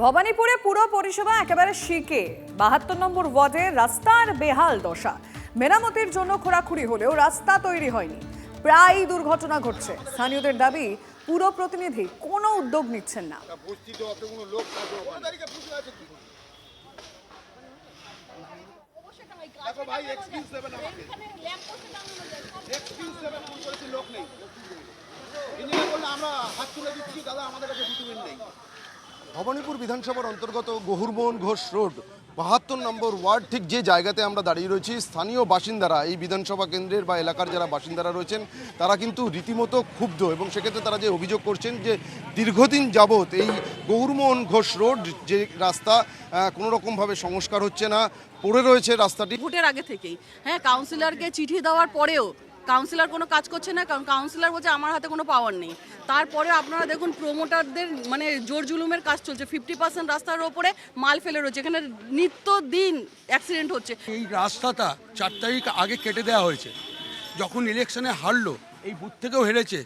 ভবানীপুরে পুরো পরিষেবা একেবারে শিকে ৭২ নম্বর ওয়ার্ডে রাস্তার বেহাল দশা। মেরামতের জন্য খোঁড়াখুড়ি হলেও রাস্তা তৈরি হয়নি, প্রায় দুর্ঘটনা ঘটছে। স্থানীয়দের দাবি পুরো প্রতিনিধি কোনো উদ্যোগ নিচ্ছেন না। ভবানীপুর বিধানসভার অন্তর্গত গহুরমোহন ঘোষ রোড ৭২ নম্বর ওয়ার্ড, ঠিক যে জায়গাতে আমরা দাঁড়িয়ে রয়েছি, স্থানীয় বাসিন্দারা, এই বিধানসভা কেন্দ্রের বা এলাকার যারা বাসিন্দারা রয়েছেন তারা কিন্তু রীতিমতো ক্ষুব্ধ, এবং সেক্ষেত্রে তারা যে অভিযোগ করছেন যে দীর্ঘদিন যাবৎ এই গহুরমোহন ঘোষ রোড যে রাস্তা কোনো রকমভাবে সংস্কার হচ্ছে না, পড়ে রয়েছে রাস্তাটি। ভোটের আগে থেকেই কাউন্সিলরকে চিঠি দেওয়ার পরেও কাউন্সিলর কোনো কাজ করছে না, কারণ কাউন্সিলর বলছে আমার হাতে কোনো পাওয়ার নেই। তারপরে আপনারা দেখুন প্রমোটারদের জোর জুলুমের কাজ চলছে, 50% রাস্তার ওপরে মাল ফেলে রয়েছে, এখানে নিত্যদিন অ্যাক্সিডেন্ট হচ্ছে। এই রাস্তাটা 4 তারিখ আগে কেটে দেওয়া হয়েছে, যখন ইলেকশনে হারলো, এই বুথ থেকেও হেরেছে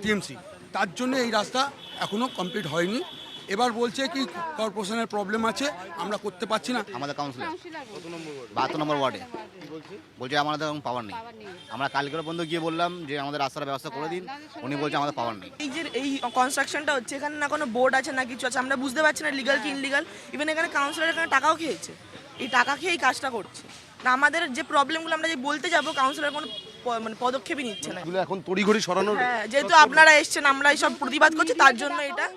টিএমসি, তার জন্য এই রাস্তা এখনো কমপ্লিট হয়নি। এবার বলছে কি কর্পোরেশনের প্রবলেম আছে, আমরা করতে পারছি না। আমাদের কাউন্সিলর ৭২ নম্বর ওয়ার্ডে বলছে আমাদের এখন পাওয়ার নেই। আমরা কালকের বন্ধু গিয়ে বললাম যে আমাদের রাস্তার ব্যবস্থা করে দিন, উনি বলছে আমাদের পাওয়ার নেই। এই কনস্ট্রাকশনটা হচ্ছে, এখানে না কোনো বোর্ড আছে না কিছু আছে, আমরা বুঝতে পারছি না লিগাল কি ইনলিগাল। ইভেন এখানে কাউন্সিলর এখানে টাকাও খেয়েছে, এই টাকা খেয়ে এই কাজটা করছে না। আমাদের যে প্রবলেমগুলো আমরা যে বলতে যাবো, কাউন্সিলর কোনো পদক্ষেপই নিচ্ছে না। এগুলো এখন তড়িঘড়ি সরানোর, হ্যাঁ, যেহেতু আপনারা এসছেন, আমরা এইসব প্রতিবাদ করছি, তার জন্য এটা।